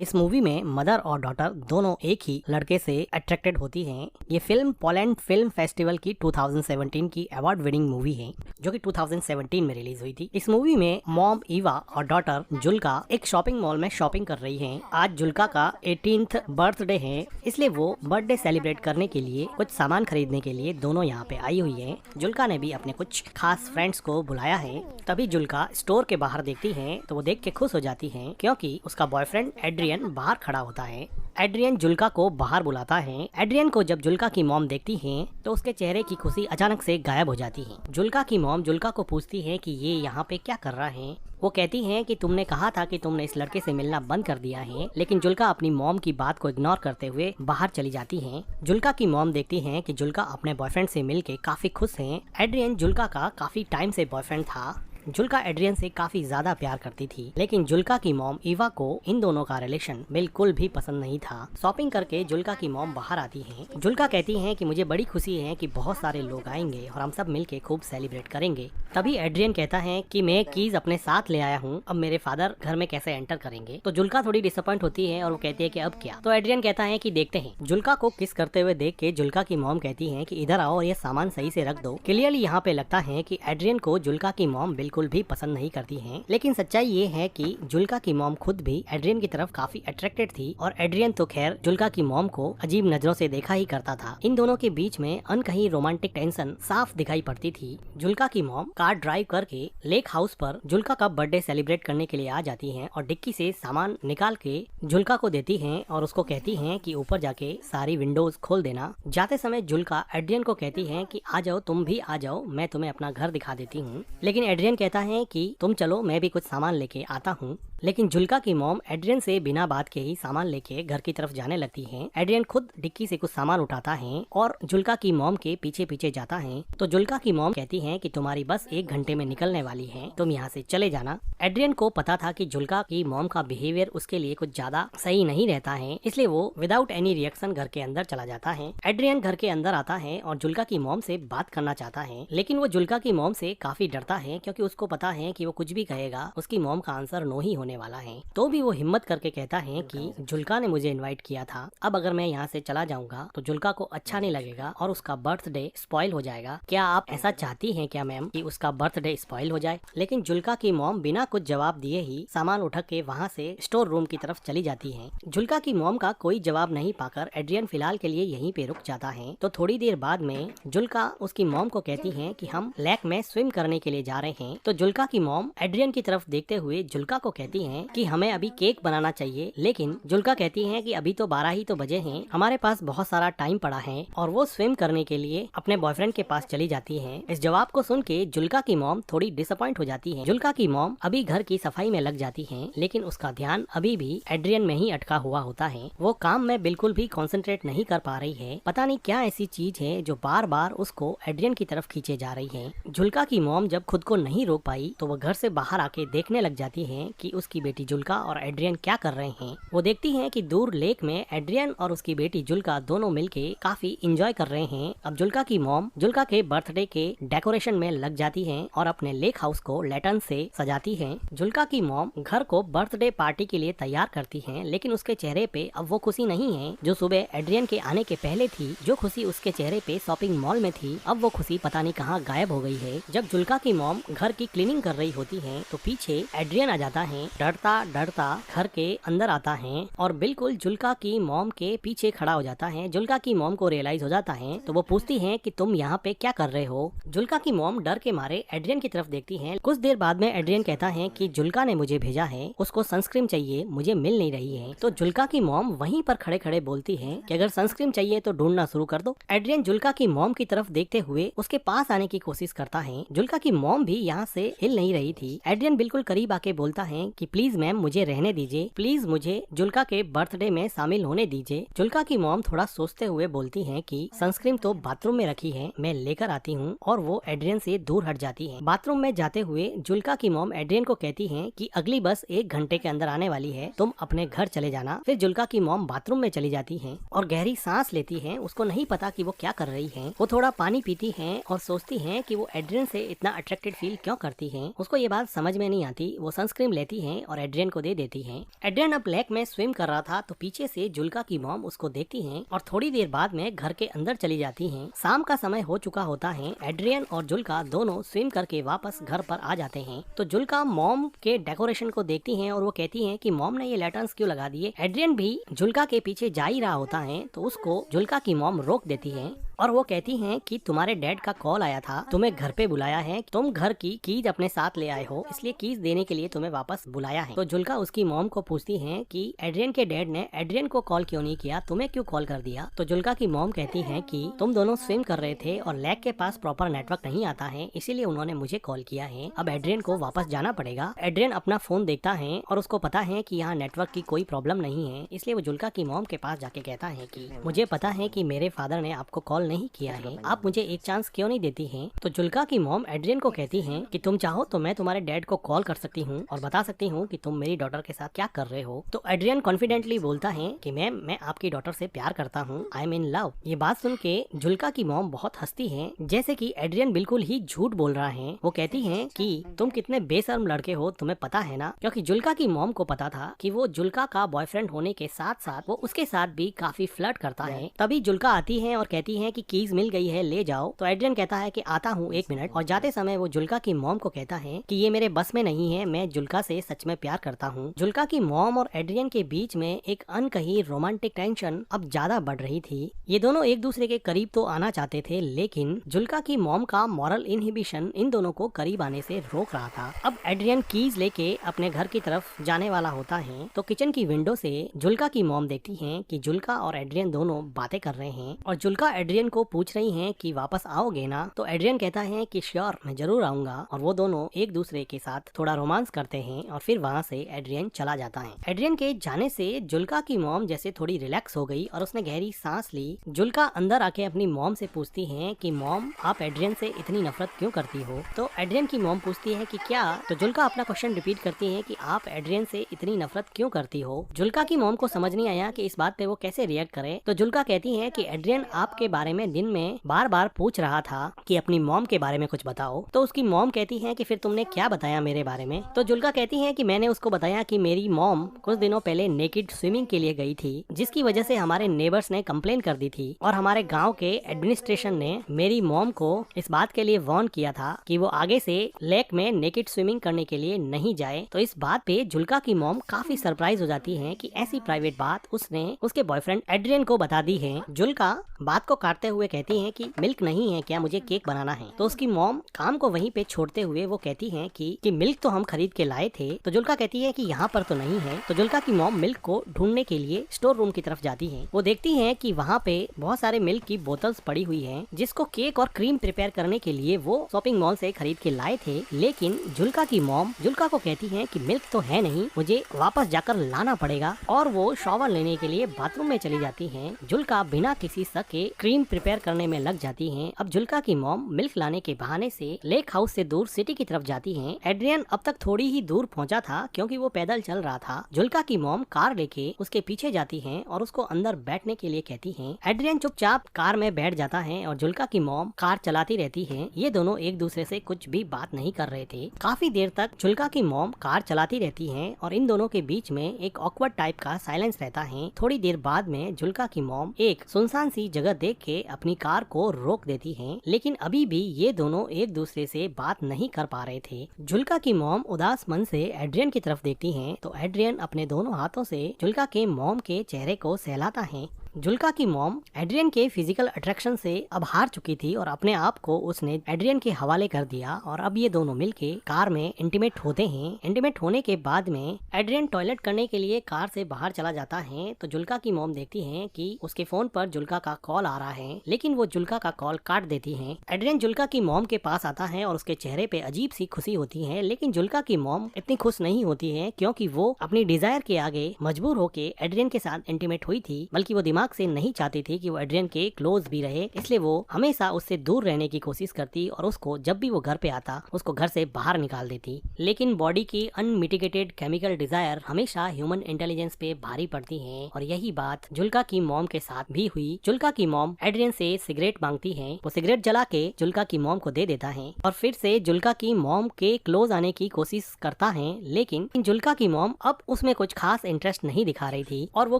इस मूवी में मदर और डॉटर दोनों एक ही लड़के से अट्रैक्टेड होती हैं। ये फिल्म पोलैंड फिल्म फेस्टिवल की 2017 की अवार्ड विनिंग मूवी है जो कि 2017 में रिलीज हुई थी। इस मूवी में मॉम ईवा और डॉटर जुल्का एक शॉपिंग मॉल में शॉपिंग कर रही हैं। आज जुल्का का 18th बर्थडे है, इसलिए वो बर्थडे सेलिब्रेट करने के लिए कुछ सामान खरीदने के लिए दोनों यहाँ पे आई हुई हैं। जुल्का ने भी अपने कुछ खास फ्रेंड्स को बुलाया है। तभी जुल्का स्टोर के बाहर देखती है तो वो देख के खुश हो जाती है क्योंकि उसका बॉयफ्रेंड एड्रियन बाहर खड़ा होता है। एड्रियन जुल्का को बाहर बुलाता है। एड्रियन को जब जुल्का की मॉम देखती है तो उसके चेहरे की खुशी अचानक से गायब हो जाती है। जुल्का की मॉम जुल्का को पूछती है कि ये यहाँ पे क्या कर रहा है। वो कहती हैं कि तुमने कहा था कि तुमने इस लड़के से मिलना बंद कर दिया है, लेकिन जुल्का अपनी मॉम की बात को इग्नोर करते हुए बाहर चली जाती हैं। जुल्का की मॉम देखती हैं कि जुल्का अपने बॉयफ्रेंड से मिलके काफी खुश हैं। एड्रियन जुल्का का काफी टाइम से बॉयफ्रेंड था। जुल्का एड्रियन से काफी ज्यादा प्यार करती थी, लेकिन जुल्का की मॉम ईवा को इन दोनों का रिलेशन बिल्कुल भी पसंद नहीं था। शॉपिंग करके जुल्का की मॉम बाहर आती हैं। जुल्का कहती हैं कि मुझे बड़ी खुशी है कि बहुत सारे लोग आएंगे और हम सब मिलके खूब सेलिब्रेट करेंगे। तभी एड्रियन कहता है कि मैं कीज अपने साथ ले आया हूँ, अब मेरे फादर घर में कैसे एंटर करेंगे। तो जुल्का थोड़ी डिसअपॉइंट होती है और वो कहती है कि अब क्या। तो एड्रियन कहता है कि देखते हैं। जुल्का को किस करते हुए देख के जुल्का की मॉम कहती है कि इधर आओ और ये सामान सही से रख दो। क्लियरली यहाँ पे लगता है कि एड्रियन को जुल्का की मॉम बिल्कुल भी पसंद नहीं करती हैं। लेकिन सच्चाई ये है कि जुल्का की मॉम खुद भी एड्रियन की तरफ काफी अट्रैक्टेड थी और एड्रियन तो खैर जुल्का की मॉम को अजीब नजरों से देखा ही करता था। इन दोनों के बीच में अनकही रोमांटिक टेंशन साफ दिखाई पड़ती थी। जुल्का की मॉम कार ड्राइव करके लेक हाउस पर जुल्का का बर्थडे सेलिब्रेट करने के लिए आ जाती हैं और डिक्की से सामान निकाल के जुल्का को देती हैं और उसको कहती हैं कि ऊपर जाके सारी विंडोज खोल देना। जाते समय जुल्का एड्रियन को कहती है कि आ जाओ, तुम भी आ जाओ, मैं तुम्हें अपना घर दिखा देती हूँ। लेकिन एड्रियन कहता है कि तुम चलो, मैं भी कुछ सामान लेके आता हूँ। लेकिन जुल्का की मॉम एड्रियन से बिना बात के ही सामान लेके घर की तरफ जाने लगती हैं। एड्रियन खुद डिक्की से कुछ सामान उठाता है और जुल्का की मॉम के पीछे पीछे जाता है। तो जुल्का की मॉम कहती है कि तुम्हारी बस 1 घंटे में निकलने वाली है, तुम यहाँ से चले जाना। एड्रियन को पता था कि जुल्का की मॉम का बिहेवियर उसके लिए कुछ ज्यादा सही नहीं रहता है, इसलिए वो विदाउट एनी रिएक्शन घर के अंदर चला जाता है। एड्रियन घर के अंदर आता है और जुल्का की मॉम से बात करना चाहता है, लेकिन वो जुल्का की मॉम से काफी डरता है क्योंकि उसको पता है कि वो कुछ भी कहेगा उसकी मॉम का आंसर नो ही होने वाला है। तो भी वो हिम्मत करके कहता है कि जुल्का ने मुझे इनवाइट किया था, अब अगर मैं यहाँ से चला जाऊंगा तो जुल्का को अच्छा नहीं लगेगा और उसका बर्थडे स्पॉइल हो जाएगा। क्या आप ऐसा चाहती हैं क्या मैम कि उसका बर्थडे स्पॉइल हो जाए? लेकिन जुल्का की मॉम बिना कुछ जवाब दिए ही सामान उठा के वहाँ से स्टोर रूम की तरफ चली जाती है। जुल्का की मॉम का कोई जवाब नहीं पाकर एड्रियन फिलहाल के लिए यहीं पे रुक जाता है। तो थोड़ी देर बाद में जुल्का उसकी मॉम को कहती है कि हम लेक में स्विम करने के लिए जा रहे हैं। तो जुल्का की मॉम एड्रियन की तरफ देखते हुए जुल्का को कहती है कि हमें अभी केक बनाना चाहिए, लेकिन जुल्का कहती है कि अभी तो 12 ही तो बजे हैं, हमारे पास बहुत सारा टाइम पड़ा है, और वो स्विम करने के लिए अपने बॉयफ्रेंड के पास चली जाती है। इस जवाब को सुन के जुल्का की मॉम थोड़ी डिसअपॉइंट हो जाती है। जुल्का की मॉम अभी घर की सफाई में लग जाती है, लेकिन उसका ध्यान अभी भी एड्रियन में ही अटका हुआ होता है। वो काम में बिल्कुल भी कॉन्सेंट्रेट नहीं कर पा रही है। पता नहीं क्या ऐसी चीज है जो बार बार उसको एड्रियन की तरफ खींचे जा रही है। जुल्का की मॉम जब खुद को नहीं रोक पाई तो वो घर से बाहर आके देखने लग जाती है कि उसकी बेटी जुल्का और एड्रियन क्या कर रहे हैं। वो देखती हैं कि दूर लेक में एड्रियन और उसकी बेटी जुल्का दोनों मिलके काफी एंजॉय कर रहे हैं। अब जुल्का की मॉम जुल्का के बर्थडे के डेकोरेशन में लग जाती है और अपने लेक हाउस को लैटर्न से सजाती है। जुल्का की मॉम घर को बर्थडे पार्टी के लिए तैयार करती है, लेकिन उसके चेहरे पे अब वो खुशी नहीं है जो सुबह एड्रियन के आने के पहले थी। जो खुशी उसके चेहरे पे शॉपिंग मॉल में थी, अब वो खुशी पता नहीं कहाँ गायब हो गई है। जब जुल्का की मॉम घर की क्लीनिंग कर रही होती है तो पीछे एड्रियन आ जाता है। डरता डरता घर के अंदर आता है और बिल्कुल जुल्का की मॉम के पीछे खड़ा हो जाता है। जुल्का की मॉम को रियलाइज हो जाता है तो वो पूछती है कि तुम यहाँ पे क्या कर रहे हो। जुल्का की मॉम डर के मारे एड्रियन की तरफ देखती है। कुछ देर बाद में एड्रियन कहता है कि जुल्का ने मुझे भेजा है, उसको सनस्क्रीन चाहिए, मुझे मिल नहीं रही है। तो जुल्का की मॉम वहीं पर खड़े खड़े बोलती है कि अगर सनस्क्रीन चाहिए तो ढूंढना शुरू कर दो। एड्रियन जुल्का की मॉम की तरफ देखते हुए उसके पास आने की कोशिश करता है। जुल्का की मॉम भी यहाँ से हिल नहीं रही थी। एड्रियन बिल्कुल करीब आके बोलता है कि प्लीज मैम मुझे रहने दीजिए, प्लीज मुझे जुल्का के बर्थडे में शामिल होने दीजिए। जुल्का की मॉम थोड़ा सोचते हुए बोलती है कि सनस्क्रीन तो बाथरूम में रखी है, मैं लेकर आती हूँ, और वो एड्रियन से दूर हट जाती है। बाथरूम में जाते हुए जुल्का की मॉम एड्रियन को कहती है कि अगली बस 1 घंटे के अंदर आने वाली है, तुम अपने घर चले जाना। फिर जुल्का की मॉम बाथरूम में चली जाती है और गहरी सांस लेती है। उसको नहीं पता कि वो क्या कर रही है। वो थोड़ा पानी पीती है और सोचती है कि वो एड्रियन से इतना अट्रैक्टेड फील क्यों करती है। उसको ये बात समझ में नहीं आती। वो सनस्क्रीन लेती है हैं और एड्रियन को दे देती हैं। एड्रियन अब लेक में स्विम कर रहा था तो पीछे से जुल्का की मॉम उसको देखती हैं और थोड़ी देर बाद में घर के अंदर चली जाती हैं। शाम का समय हो चुका होता है। एड्रियन और जुल्का दोनों स्विम करके वापस घर पर आ जाते हैं तो जुल्का मॉम के डेकोरेशन को देखती हैं और वो कहती हैं कि मॉम ने ये लैटर्न्स क्यों लगा दिए। एड्रियन भी जुल्का के पीछे जा ही रहा होता है तो उसको जुल्का की मॉम रोक देती है और वो कहती हैं कि तुम्हारे डैड का कॉल आया था, तुम्हें घर पे बुलाया है, तुम घर की कीज अपने साथ ले आए हो, इसलिए कीज देने के लिए तुम्हें वापस बुलाया है। तो जुल्का उसकी मॉम को पूछती हैं कि एड्रियन के डैड ने एड्रियन को कॉल क्यों नहीं किया, तुम्हें क्यों कॉल कर दिया। तो जुल्का की मॉम कहती है कि तुम दोनों स्विम कर रहे थे और लेक के पास प्रॉपर नेटवर्क नहीं आता है, इसीलिए उन्होंने मुझे कॉल किया है। अब एड्रियन को वापस जाना पड़ेगा। एड्रियन अपना फोन देखता है और उसको पता है कि यहाँ नेटवर्क की कोई प्रॉब्लम नहीं है, इसलिए वो जुल्का की मॉम के पास जाके कहता है कि मुझे पता है कि मेरे फादर ने आपको कॉल नहीं किया है, आप मुझे एक चांस क्यों नहीं देती हैं। तो जुल्का की मॉम एड्रियन को कहती हैं कि तुम चाहो तो मैं तुम्हारे डैड को कॉल कर सकती हूँ और बता सकती हूँ कि तुम मेरी डॉटर के साथ क्या कर रहे हो। तो एड्रियन कॉन्फिडेंटली बोलता है कि मैम मैं आपकी डॉटर से प्यार करता हूँ, आई एम इन लव। ये बात सुन के जुल्का की मॉम बहुत हंसती है जैसे कि एड्रियन बिल्कुल ही झूठ बोल रहा है। वो कहती है कि तुम कितने बेशर्म लड़के हो, तुम्हें पता है ना, क्योंकि जुल्का की मॉम को पता था कि वो जुल्का का बॉयफ्रेंड होने के साथ साथ वो उसके साथ भी काफी फ्लर्ट करता है। तभी जुल्का आती है और कहती है कि कीज मिल गई है, ले जाओ। तो एड्रियन कहता है कि आता हूँ, एक मिनट। और जाते समय वो जुल्का की मॉम को कहता है कि ये मेरे बस में नहीं है, मैं जुल्का से सच में प्यार करता हूँ। जुल्का की मॉम और एड्रियन के बीच में एक अनकही रोमांटिक टेंशन अब ज्यादा बढ़ रही थी। ये दोनों एक दूसरे के करीब तो आना चाहते थे, लेकिन जुल्का की मॉम का मॉरल इनहिबिशन इन दोनों को करीब आने से रोक रहा था। अब एड्रियन कीज लेके अपने घर की तरफ जाने वाला होता है तो किचन की विंडो से जुल्का की मॉम देखती है कि जुल्का और एड्रियन दोनों बातें कर रहे हैं और जुल्का एड्रियन को पूछ रही है कि वापस आओगे ना। तो एड्रियन कहता है कि श्योर, मैं जरूर आऊंगा। और वो दोनों एक दूसरे के साथ थोड़ा रोमांस करते हैं और फिर वहाँ से एड्रियन चला जाता है। एड्रियन के जाने से जुल्का की मॉम जैसे थोड़ी रिलैक्स हो गई और उसने गहरी सांस ली। जुल्का अंदर आके अपनी मॉम से पूछती है कि मॉम आप एड्रियन से इतनी नफरत क्यों करती हो। तो एड्रियन की मॉम पूछती है कि क्या। तो जुल्का अपना क्वेश्चन रिपीट करती है कि आप एड्रियन से इतनी नफरत क्यों करती हो। जुल्का की मॉम को समझ नहीं आया कि इस बात पे वो कैसे रिएक्ट करे। तो जुल्का कहती है कि एड्रियन आपके बारे में दिन में बार बार पूछ रहा था कि अपनी मॉम के बारे में कुछ बताओ। तो उसकी मॉम कहती है कि फिर तुमने क्या बताया मेरे बारे में। तो जुल्का कहती है कि मैंने उसको बताया कि मेरी मॉम कुछ दिनों पहले नेकेड स्विमिंग के लिए गई थी, जिसकी वजह से हमारे नेबर्स ने कंप्लेन कर दी थी और हमारे गांव के एडमिनिस्ट्रेशन ने मेरी मॉम को इस बात के लिए वार्न किया था कि वो आगे से लेक में नेकेड स्विमिंग करने के लिए नहीं जाए। तो इस बात पे जुल्का की मॉम काफी सरप्राइज हो जाती है कि ऐसी प्राइवेट बात उसने उसके बॉयफ्रेंड एड्रियन को बता दी है। जुल्का बात को काटते हुए कहती है कि मिल्क नहीं है क्या, मुझे केक बनाना है। तो उसकी मॉम काम को वहीं पे छोड़ते हुए वो कहती है कि मिल्क तो हम खरीद के लाए थे। तो जुल्का कहती है कि यहाँ पर तो नहीं है। तो जुल्का की मॉम मिल्क को ढूंढने के लिए स्टोर रूम की तरफ जाती है। वो देखती है कि वहाँ पे बहुत सारे मिल्क की बोतल्स पड़ी हुई हैं, जिसको केक और क्रीम प्रिपेयर करने के लिए वो शॉपिंग मॉल से खरीद के लाए थे। लेकिन जुल्का की मॉम जुल्का को कहती है कि मिल्क तो है नहीं, मुझे वापस जाकर लाना पड़ेगा। और वो शॉवर लेने के लिए बाथरूम में चली जाती है। जुल्का बिना किसी शक के क्रीम प्रिपेयर करने में लग जाती है। अब जुल्का की मॉम मिल्क लाने के बहाने से लेक हाउस से दूर सिटी की तरफ जाती है। एड्रियन अब तक थोड़ी ही दूर पहुंचा था क्योंकि वो पैदल चल रहा था। जुल्का की मॉम कार लेके उसके पीछे जाती है और उसको अंदर बैठने के लिए कहती है। एड्रियन चुपचाप कार में बैठ जाता है और जुल्का की मॉम कार चलाती रहती है। ये दोनों एक दूसरे से कुछ भी बात नहीं कर रहे थे। काफी देर तक जुल्का की मॉम कार चलाती रहती है और इन दोनों के बीच में एक ऑकवर्ड टाइप का साइलेंस रहता है। थोड़ी देर बाद में जुल्का की मॉम एक सुनसान सी जगह देख के अपनी कार को रोक देती है, लेकिन अभी भी ये दोनों एक दूसरे से बात नहीं कर पा रहे थे। जुल्का की मॉम उदास मन से एड्रियन की तरफ देखती है तो एड्रियन अपने दोनों हाथों से जुल्का के मॉम के चेहरे को सहलाता है। जुल्का की मॉम एड्रियन के फिजिकल अट्रैक्शन से अब हार चुकी थी और अपने आप को उसने एड्रियन के हवाले कर दिया और अब ये दोनों मिलके कार में इंटीमेट होते हैं। इंटीमेट होने के बाद में एड्रियन टॉयलेट करने के लिए कार से बाहर चला जाता है तो जुल्का की मॉम देखती है कि उसके फोन पर जुल्का का कॉल आ रहा है, लेकिन वो जुल्का का कॉल काट देती है। एड्रियन जुल्का की मॉम के पास आता है और उसके चेहरे पे अजीब सी खुशी होती है, लेकिन जुल्का की मॉम इतनी खुश नहीं होती है क्योंकि वो अपनी डिजायर के आगे मजबूर होके एड्रियन के साथ इंटीमेट हुई थी, बल्कि वो दिमाग दिमाग से नहीं चाहती थी कि वो एड्रियन के क्लोज भी रहे, इसलिए वो हमेशा उससे दूर रहने की कोशिश करती और उसको जब भी वो घर पे आता उसको घर से बाहर निकाल देती। लेकिन बॉडी की अनमिटिगेटेड केमिकल डिजायर हमेशा ह्यूमन इंटेलिजेंस पे भारी पड़ती है और यही बात जुल्का की मॉम के साथ भी हुई। जुल्का की मॉम एड्रियन से सिगरेट मांगती है, वो सिगरेट जला के जुल्का की मॉम को दे देता है और फिर से जुल्का की मॉम के क्लोज आने की कोशिश करता है, लेकिन जुल्का की मॉम अब उसमें कुछ खास इंटरेस्ट नहीं दिखा रही थी और वो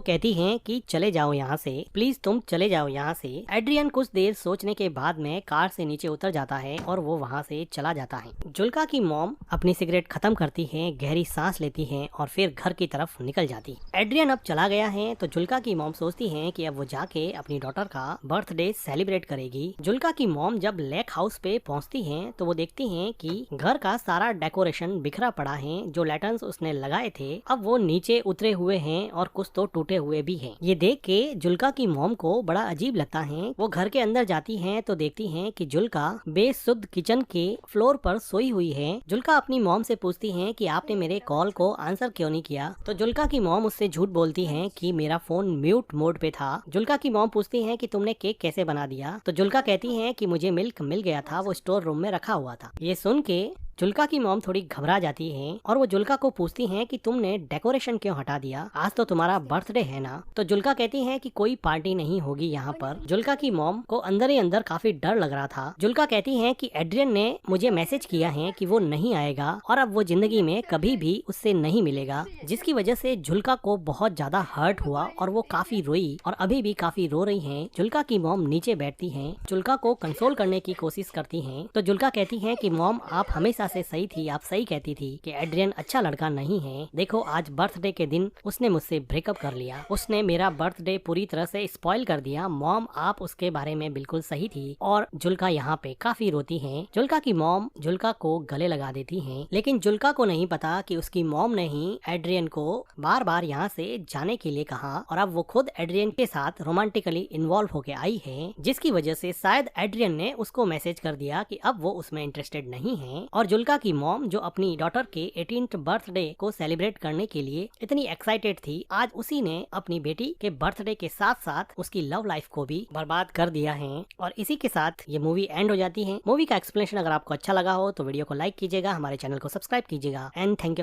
कहती है कि चले जाओ यहाँ से, प्लीज तुम चले जाओ यहाँ से। एड्रियन कुछ देर सोचने के बाद में कार से नीचे उतर जाता है और वो वहाँ से चला जाता है। जुल्का की मॉम अपनी सिगरेट खत्म करती है, गहरी सांस लेती है और फिर घर की तरफ निकल जाती। एड्रियन अब चला गया है तो जुल्का की मॉम सोचती है कि अब वो जाके अपनी डॉटर का बर्थडे सेलिब्रेट करेगी। जुल्का की मॉम जब लेक हाउस पे पहुंचती हैं तो वो देखती हैं कि घर का सारा डेकोरेशन बिखरा पड़ा है, जो लैटर्न्स उसने लगाए थे अब वो नीचे उतरे हुए हैं और कुछ तो टूटे हुए भी हैं। ये देख के जुल्का की मॉम को बड़ा अजीब लगता है। वो घर के अंदर जाती हैं तो देखती हैं कि जुल्का बेसुध किचन के फ्लोर पर सोई हुई है। जुल्का अपनी मॉम से पूछती है कि आपने मेरे कॉल को आंसर क्यों नहीं किया, तो जुल्का की मॉम उससे झूठ बोलती है कि मेरा फोन म्यूट मोड पे था। जुल्का की मॉम पूछती है कि तुमने केक कैसे बना दिया, तो जुल्का कहती है कि मुझे मिल्क मिल गया था, वो स्टोर रूम में रखा हुआ था। ये सुन के जुल्का की मॉम थोड़ी घबरा जाती है और वो जुल्का को पूछती हैं कि तुमने डेकोरेशन क्यों हटा दिया, आज तो तुम्हारा बर्थडे है ना। तो जुल्का कहती है कि कोई पार्टी नहीं होगी यहाँ पर। जुल्का की मॉम को अंदर ही अंदर काफी डर लग रहा था। जुल्का कहती है कि एड्रियन ने मुझे मैसेज किया है कि वो नहीं आएगा और अब वो जिंदगी में कभी भी उससे नहीं मिलेगा, जिसकी वजह से जुल्का को बहुत ज्यादा हर्ट हुआ और वो काफी रोई और अभी भी काफी रो रही है। जुल्का की मॉम नीचे बैठती है, जुल्का को कंसोल करने की कोशिश करती है तो जुल्का कहती है कि मॉम आप हमेशा से सही थी, आप सही कहती थी कि एड्रियन अच्छा लड़का नहीं है। देखो आज बर्थडे के दिन उसने मुझसे ब्रेकअप कर लिया, उसने मेरा बर्थडे पूरी तरह से स्पॉइल कर दिया। मॉम आप उसके बारे में बिल्कुल सही थी। और जुल्का यहाँ पे काफी रोती है। जुल्का की मॉम जुल्का को गले लगा देती है, लेकिन जुल्का को नहीं पता कि उसकी मॉम ने ही एड्रियन को बार बार यहाँ से जाने के लिए कहा और अब वो खुद एड्रियन के साथ रोमांटिकली इन्वॉल्व होके आई है, जिसकी वजह से शायद एड्रियन ने उसको मैसेज कर दिया कि अब वो उसमें इंटरेस्टेड नहीं है। और जुल्का की मॉम जो अपनी डॉटर के 18th बर्थडे को सेलिब्रेट करने के लिए इतनी एक्साइटेड थी, आज उसी ने अपनी बेटी के बर्थडे के साथ साथ उसकी लव लाइफ को भी बर्बाद कर दिया है। और इसी के साथ ये मूवी एंड हो जाती है। मूवी का एक्सप्लेनेशन अगर आपको अच्छा लगा हो तो वीडियो को लाइक कीजिएगा, हमारे चैनल को सब्सक्राइब कीजिएगा एंड थैंक यू।